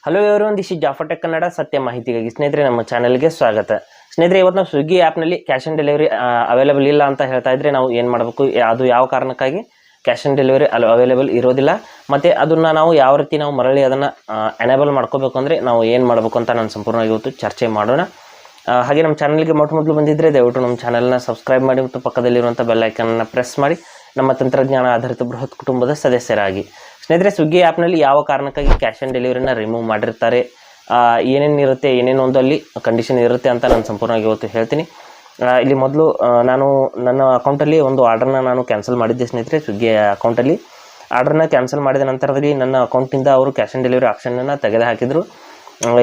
Hello everyone, this is Jafar tech Kannada ಸತ್ಯ ಮಾಹಿತಿಗಾಗಿ. ಸ್ನೇಹಿತರೆ, ನಮ್ಮ ಚಾನಲ್ಗೆ ಸ್ವಾಗತ. ಸ್ನೇಹಿತರೆ, ಇವತ್ತು ನಾವು ಸ್ವಿಗ್ಗಿ ಆ್ಯಪ್ನಲ್ಲಿ ಕ್ಯಾಶ್ ಆನ್ ಡೆಲಿವರಿ ಅವೈಲೇಬಲ್ ಇಲ್ಲ ಅಂತ ಹೇಳ್ತಾ ಇದ್ರೆ ನಾವು ಏನು ಮಾಡಬೇಕು, ಅದು ಯಾವ ಕಾರಣಕ್ಕಾಗಿ ಕ್ಯಾಶ್ ಆನ್ ಡೆಲಿವರಿ ಅವೈಲೇಬಲ್ ಇರೋದಿಲ್ಲ, ಮತ್ತು ಅದನ್ನು ನಾವು ಯಾವ ರೀತಿ ನಾವು ಮರಳಿ ಅದನ್ನು ಎನೇಬಲ್ ಮಾಡ್ಕೋಬೇಕು ಅಂದರೆ ನಾವು ಏನು ಮಾಡಬೇಕು ಅಂತ ನಾನು ಸಂಪೂರ್ಣವಾಗಿ ಇವತ್ತು ಚರ್ಚೆ ಮಾಡೋಣ. ಹಾಗೆ ನಮ್ಮ ಚಾನಲ್ಗೆ ಮೊದಲು ಬಂದಿದ್ದರೆ ದಯವಿಟ್ಟು ನಮ್ಮ ಚಾನಲ್ನ ಸಬ್ಸ್ಕ್ರೈಬ್ ಮಾಡಿ ಮತ್ತು ಪಕ್ಕದಲ್ಲಿರುವಂಥ ಬೆಲ್ ಐಕನ್ನ ಪ್ರೆಸ್ ಮಾಡಿ ನಮ್ಮ ತಂತ್ರಜ್ಞಾನ ಆಧಾರಿತ ಬೃಹತ್ ಕುಟುಂಬದ ಸದಸ್ಯರಾಗಿ. ಸ್ನೇಹಿತರೆ, ಸ್ವಿಗ್ಗಿ ಆ್ಯಪ್ನಲ್ಲಿ ಯಾವ ಕಾರಣಕ್ಕಾಗಿ ಕ್ಯಾಶ್ ಆನ್ ಡೆಲಿವರಿನ ರಿಮೂವ್ ಮಾಡಿರ್ತಾರೆ, ಏನೇನಿರುತ್ತೆ, ಏನೇನು ಒಂದು ಅಲ್ಲಿ ಕಂಡೀಷನ್ ಇರುತ್ತೆ ಅಂತ ನಾನು ಸಂಪೂರ್ಣವಾಗಿ ಇವತ್ತು ಹೇಳ್ತೀನಿ. ಇಲ್ಲಿ ಮೊದಲು ನಾನು ನನ್ನ ಅಕೌಂಟಲ್ಲಿ ಒಂದು ಆರ್ಡರ್ನ ನಾನು ಕ್ಯಾನ್ಸಲ್ ಮಾಡಿದ್ದೆ ಸ್ನೇಹಿತರೆ. ಸ್ವಿಗ್ಗಿ ಅಕೌಂಟಲ್ಲಿ ಆರ್ಡರ್ನ ಕ್ಯಾನ್ಸಲ್ ಮಾಡಿದ ನಂತರದಲ್ಲಿ ನನ್ನ ಅಕೌಂಟಿಂದ ಅವರು ಕ್ಯಾಶ್ ಆನ್ ಡೆಲಿವರಿ ಆಪ್ಷನನ್ನು ತೆಗೆದು ಹಾಕಿದರು.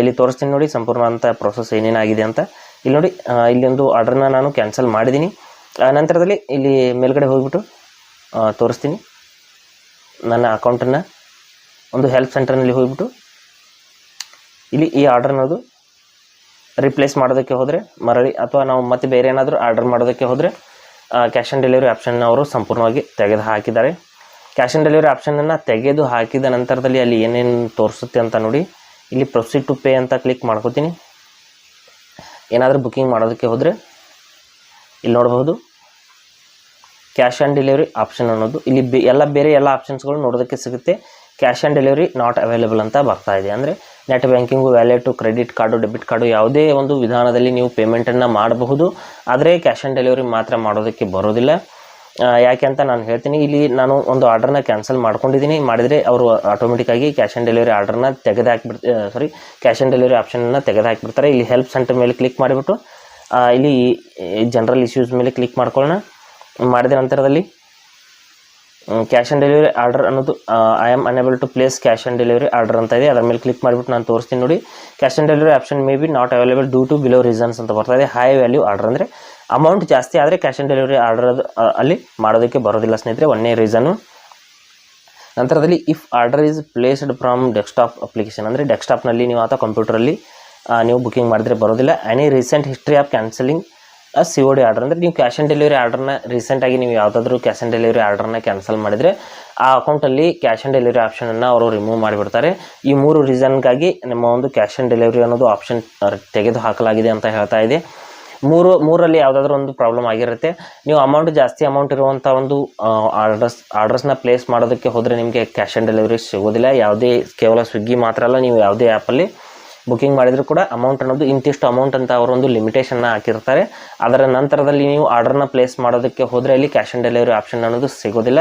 ಇಲ್ಲಿ ತೋರಿಸ್ತೀನಿ ನೋಡಿ ಸಂಪೂರ್ಣ ಅಂತ ಪ್ರೋಸೆಸ್ ಏನೇನಾಗಿದೆ ಅಂತ. ಇಲ್ಲಿ ನೋಡಿ, ಇಲ್ಲಿ ಒಂದು ಆರ್ಡರ್ನ ನಾನು ಕ್ಯಾನ್ಸಲ್ ಮಾಡಿದ್ದೀನಿ. ನಂತರದಲ್ಲಿ ಇಲ್ಲಿ ಮೇಲ್ಗಡೆ ಹೋಗಿಬಿಟ್ಟು ತೋರಿಸ್ತೀನಿ. ನನ್ನ ಅಕೌಂಟನ್ನು ಒಂದು ಹೆಲ್ಪ್ ಸೆಂಟರ್ನಲ್ಲಿ ಹೋಗಿಬಿಟ್ಟು ಇಲ್ಲಿ ಈ ಆರ್ಡರ್ ಅನ್ನೋದು ರಿಪ್ಲೇಸ್ ಮಾಡೋದಕ್ಕೆ ಹೋದರೆ ಮರಳಿ, ಅಥವಾ ನಾವು ಮತ್ತೆ ಬೇರೆ ಏನಾದರೂ ಆರ್ಡರ್ ಮಾಡೋದಕ್ಕೆ ಹೋದರೆ ಕ್ಯಾಶ್ ಆನ್ ಡೆಲಿವರಿ ಆಪ್ಷನ್ನ ಅವರು ಸಂಪೂರ್ಣವಾಗಿ ತೆಗೆದು ಹಾಕಿದ್ದಾರೆ. ಕ್ಯಾಶ್ ಆನ್ ಡೆಲಿವರಿ ಆಪ್ಷನನ್ನು ತೆಗೆದು ಹಾಕಿದ ನಂತರದಲ್ಲಿ ಅಲ್ಲಿ ಏನೇನು ತೋರಿಸುತ್ತೆ ಅಂತ ನೋಡಿ. ಇಲ್ಲಿ ಪ್ರೊಸೀಡ್ ಟು ಪೇ ಅಂತ ಕ್ಲಿಕ್ ಮಾಡ್ಕೋತೀನಿ. ಏನಾದರೂ ಬುಕ್ಕಿಂಗ್ ಮಾಡೋದಕ್ಕೆ ಹೋದರೆ ಇಲ್ಲಿ ನೋಡಬಹುದು ಕ್ಯಾಶ್ ಆನ್ ಡೆಲಿವರಿ ಆಪ್ಷನ್ ಅನ್ನೋದು ಇಲ್ಲಿ ಬೇರೆ ಎಲ್ಲ ಆಪ್ಷನ್ಸ್ಗಳು ನೋಡೋದಕ್ಕೆ ಸಿಗುತ್ತೆ. Cash on delivery not available ಅಂತ ಬರ್ತಾ ಇದೆ. ಅಂದರೆ net banking, wallet, credit card, debit card ಯಾವುದೇ ಒಂದು ವಿಧಾನದಲ್ಲಿ ನೀವು ಪೇಮೆಂಟನ್ನು ಮಾಡಬಹುದು, ಆದರೆ ಕ್ಯಾಶ್ ಆನ್ ಡೆಲಿವರಿ ಮಾತ್ರ ಮಾಡೋದಕ್ಕೆ ಬರೋದಿಲ್ಲ. ಯಾಕೆ ಅಂತ ನಾನು ಹೇಳ್ತೀನಿ. ಇಲ್ಲಿ ನಾನು ಒಂದು ಆರ್ಡರ್ನ ಕ್ಯಾನ್ಸಲ್ ಮಾಡ್ಕೊಂಡಿದ್ದೀನಿ. ಮಾಡಿದರೆ ಅವರು ಆಟೋಮೆಟಿಕ್ಕಾಗಿ ಕ್ಯಾಶ್ ಆನ್ ಡೆಲಿವರಿ ಆರ್ಡರ್ನ ಕ್ಯಾಶ್ ಆನ್ ಡೆಲಿವರಿ ಆಪ್ಷನನ್ನು ತೆಗೆದುಹಾಕಿಬಿಡ್ತಾರೆ. ಇಲ್ಲಿ ಹೆಲ್ಪ್ ಸೆಂಟರ್ ಮೇಲೆ ಕ್ಲಿಕ್ ಮಾಡಿಬಿಟ್ಟು ಇಲ್ಲಿ ಜನರಲ್ ಇಶ್ಯೂಸ್ ಮೇಲೆ ಕ್ಲಿಕ್ ಮಾಡ್ಕೊಳ್ಳೋಣ. ಮಾಡಿದ ನಂತರದಲ್ಲಿ ಕ್ಯಾಶ್ ಆನ್ ಡೆಲಿವರಿ ಆರ್ಡರ್ ಅನ್ನೋದು I am unable to place cash on delivery order ಅಂತ ಇದೆ. ಅದರ ಮೇಲೆ ಕ್ಲಿಕ್ ಮಾಡಿಬಿಟ್ಟು ನಾನು ತೋರಿಸ್ತೀನಿ ನೋಡಿ. Cash on delivery option may be not available due to below reasons ಅಂತ ಬರ್ತಾ ಇದೆ. ಹೈ ವ್ಯಾಲ್ಯೂ ಆರ್ಡರ್ ಅಂದರೆ ಅಮೌಂಟ್ ಜಾಸ್ತಿ ಆದರೆ ಕ್ಯಾಶ್ ಆನ್ ಡೆಲಿವರಿ ಆರ್ಡರ್ ಅಲ್ಲಿ ಮಾಡೋದಕ್ಕೆ ಬರೋದಿಲ್ಲ ಸ್ನೇಹಿತರೆ, ಒಂದೇ ರೀಸನ್ನು. ನಂತರದಲ್ಲಿ if order is placed from desktop application, ಅಂದರೆ ಡೆಸ್ಕ್ಟಾಪ್ನಲ್ಲಿ ನೀವು ಅಥವಾ ಕಂಪ್ಯೂಟರಲ್ಲಿ ನೀವು ಬುಕ್ಕಿಂಗ್ ಮಾಡಿದರೆ ಬರೋದಿಲ್ಲ. Any recent history of cancelling COD order, ಅಂದರೆ ನೀವು ಕ್ಯಾಶ್ ಆನ್ ಡೆಲಿವರಿ ಆರ್ಡರ್ನ ರೀಸೆಂಟಾಗಿ ನೀವು ಯಾವುದಾದ್ರೂ ಕ್ಯಾಶ್ ಆನ್ ಡೆಲಿವರಿ ಆರ್ಡರ್ನ ಕ್ಯಾನ್ಸಲ್ ಮಾಡಿದರೆ ಆ ಅಕೌಂಟಲ್ಲಿ ಕ್ಯಾಶ್ ಆನ್ ಡೆಲಿವರಿ ಆಪ್ಷನನ್ನು ಅವರು ರಿಮೂವ್ ಮಾಡಿಬಿಡ್ತಾರೆ. ಈ 3 ರೀಸನ್ಗಾಗಿ ನಮ್ಮ ಒಂದು ಕ್ಯಾಶ್ ಆನ್ ಡೆಲಿವರಿ ಅನ್ನೋದು ಆಪ್ಷನ್ ತೆಗೆದು ಹಾಕಲಾಗಿದೆ ಅಂತ ಹೇಳ್ತಾ ಇದೆ. ಮೂರಲ್ಲಿ ಯಾವುದಾದ್ರೂ ಒಂದು ಪ್ರಾಬ್ಲಮ್ ಆಗಿರುತ್ತೆ. ನೀವು ಜಾಸ್ತಿ ಅಮೌಂಟ್ ಇರುವಂಥ ಒಂದು ಆರ್ಡರ್ಸ್ನ ಪ್ಲೇಸ್ ಮಾಡೋದಕ್ಕೆ ಹೋದರೆ ನಿಮಗೆ ಕ್ಯಾಶ್ ಆನ್ ಡೆಲಿವರಿ ಸಿಗೋದಿಲ್ಲ. ಯಾವುದೇ ಕೇವಲ ಸ್ವಿಗ್ಗಿ ಮಾತ್ರ ಅಲ್ಲ, ನೀವು ಯಾವುದೇ ಆ್ಯಪಲ್ಲಿ ಬುಕ್ಕಿಂಗ್ ಮಾಡಿದರೂ ಕೂಡ ಅಮೌಂಟ್ ಅನ್ನೋದು ಇಂತಿಷ್ಟು ಅಮೌಂಟ್ ಅಂತ ಅವರೊಂದು ಲಿಮಿಟೇಷನ್ನ ಹಾಕಿರ್ತಾರೆ. ಅದರ ನಂತರದಲ್ಲಿ ನೀವು ಆರ್ಡರ್ನ ಪ್ಲೇಸ್ ಮಾಡೋದಕ್ಕೆ ಹೋದರೆ ಅಲ್ಲಿ ಕ್ಯಾಶ್ ಆನ್ ಡೆಲಿವರಿ ಆಪ್ಷನ್ ಅನ್ನೋದು ಸಿಗೋದಿಲ್ಲ.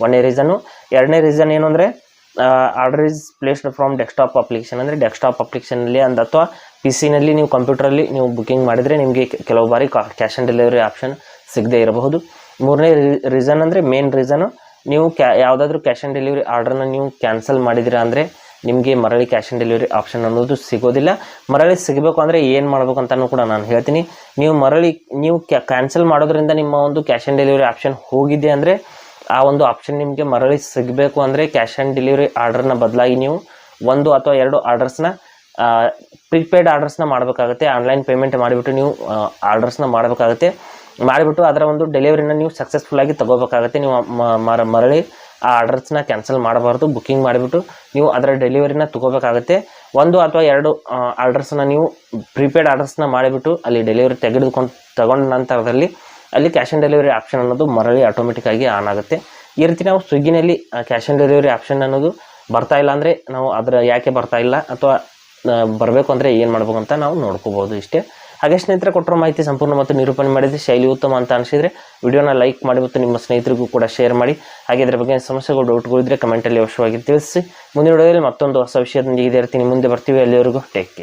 ಒಂದನೇ ರೀಸನ್ನು. ಎರಡನೇ ರೀಸನ್ ಏನು ಅಂದರೆ order is placed from desktop application, ಅಂದರೆ ಡೆಸ್ಕ್ಟಾಪ್ ಅಪ್ಲಿಕೇಶನಲ್ಲಿ ಅಥವಾ PC ನಲ್ಲಿ ನೀವು ಕಂಪ್ಯೂಟರಲ್ಲಿ ನೀವು ಬುಕ್ಕಿಂಗ್ ಮಾಡಿದರೆ ನಿಮಗೆ ಕೆಲವು ಬಾರಿ ಕ್ಯಾಶ್ ಆನ್ ಡೆಲಿವರಿ ಆಪ್ಷನ್ ಸಿಗದೇ ಇರಬಹುದು. ಮೂರನೇ ರೀಸನ್ ಅಂದರೆ ಮೇನ್ ರೀಸನು, ನೀವು ಯಾವುದಾದ್ರೂ ಕ್ಯಾಶ್ ಆನ್ ಡೆಲಿವರಿ ಆರ್ಡರ್ನ ನೀವು ಕ್ಯಾನ್ಸಲ್ ಮಾಡಿದ್ದೀರಾ ಅಂದರೆ ನಿಮಗೆ ಮರಳಿ ಕ್ಯಾಶ್ ಆನ್ ಡೆಲಿವರಿ ಆಪ್ಷನ್ ಅನ್ನೋದು ಸಿಗೋದಿಲ್ಲ. ಮರಳಿ ಸಿಗಬೇಕು ಅಂದರೆ ಏನು ಮಾಡಬೇಕು ಅಂತಲೂ ಕೂಡ ನಾನು ಹೇಳ್ತೀನಿ. ನೀವು ಕ್ಯಾನ್ಸಲ್ ಮಾಡೋದ್ರಿಂದ ನಿಮ್ಮ ಒಂದು ಕ್ಯಾಶ್ ಆನ್ ಡೆಲಿವರಿ ಆಪ್ಷನ್ ಹೋಗಿದೆ ಅಂದರೆ ಆ ಒಂದು ಆಪ್ಷನ್ ನಿಮಗೆ ಮರಳಿ ಸಿಗಬೇಕು ಅಂದರೆ ಕ್ಯಾಶ್ ಆನ್ ಡೆಲಿವರಿ ಆರ್ಡರ್ನ ಬದಲಾಗಿ ನೀವು 1 ಅಥವಾ 2 ಆರ್ಡರ್ಸ್ನ ಪ್ರಿಪೇಯ್ಡ್ ಆರ್ಡರ್ಸ್ನ ಮಾಡಬೇಕಾಗುತ್ತೆ. ಆನ್ಲೈನ್ ಪೇಮೆಂಟ್ ಮಾಡಿಬಿಟ್ಟು ನೀವು ಆರ್ಡರ್ಸ್ನ ಮಾಡಬೇಕಾಗುತ್ತೆ. ಮಾಡಿಬಿಟ್ಟು ಅದರ ಒಂದು ಡೆಲಿವರಿನ ನೀವು ಸಕ್ಸಸ್ಫುಲ್ಲಾಗಿ ತಗೋಬೇಕಾಗುತ್ತೆ. ನೀವು ಮರಳಿ ಆ ಆರ್ಡರ್ಸ್ನ ಕ್ಯಾನ್ಸಲ್ ಮಾಡಬಾರ್ದು. ಬುಕ್ಕಿಂಗ್ ಮಾಡಿಬಿಟ್ಟು ನೀವು ಅದರ ಡೆಲಿವರಿನ ತಗೋಬೇಕಾಗುತ್ತೆ. 1 ಅಥವಾ 2 ಆರ್ಡರ್ಸ್ನ ನೀವು ಪ್ರಿಪೇಯ್ಡ್ ಆರ್ಡರ್ಸ್ನ ಮಾಡಿಬಿಟ್ಟು ಅಲ್ಲಿ ಡೆಲಿವರಿ ತಗೊಂಡ ನಂತರದಲ್ಲಿ ಅಲ್ಲಿ ಕ್ಯಾಶ್ ಆನ್ ಡೆಲಿವರಿ ಆಪ್ಷನ್ ಅನ್ನೋದು ಮರಳಿ ಆಟೋಮೆಟಿಕ್ಕಾಗಿ ಆನ್ ಆಗುತ್ತೆ. ಈ ರೀತಿ ನಾವು ಸ್ವಿಗ್ಗಿನಲ್ಲಿ ಕ್ಯಾಶ್ ಆನ್ ಡೆಲಿವರಿ ಆಪ್ಷನ್ ಅನ್ನೋದು ಬರ್ತಾ ಇಲ್ಲ ಅಂದರೆ ನಾವು ಯಾಕೆ ಬರ್ತಾ ಇಲ್ಲ ಅಥವಾ ಬರಬೇಕು ಅಂದರೆ ಏನು ಮಾಡ್ಬೇಕು ಅಂತ ನಾವು ನೋಡ್ಕೋಬೋದು. ಇಷ್ಟೇ. ಹಾಗೆ ಸ್ನೇಹಿತರೆ, ಕೊಟ್ಟಿರೋ ಮಾಹಿತಿ ಸಂಪೂರ್ಣ ಮತ್ತು ನಿರೂಪಣೆ ಮಾಡಿದರೆ ಶೈಲಿ ಉತ್ತಮ ಅಂತ ಅನಿಸಿದರೆ ವಿಡಿಯೋನ ಲೈಕ್ ಮಾಡಿ ಮತ್ತು ನಿಮ್ಮ ಸ್ನೇಹಿತರಿಗೂ ಕೂಡ ಶೇರ್ ಮಾಡಿ. ಹಾಗೆ ಇದರ ಬಗ್ಗೆ ಸಮಸ್ಯೆಗಳು, ಡೌಟ್ಗಳಿದ್ದರೆ ಕಮೆಂಟಲ್ಲಿ ಅವಶ್ಯವಾಗಿ ತಿಳಿಸಿ. ಮುಂದಿನ ವಿಡಿಯೋದಲ್ಲಿ ಮತ್ತೊಂದು ಹೊಸ ವಿಷಯದೊಂದಿಗೆ ಇದೇ ರೀತಿ ಮುಂದೆ ಬರ್ತೀವಿ. ಅಲ್ಲಿವರೆಗೂ ಟೇಕ್ ಕೇರ್.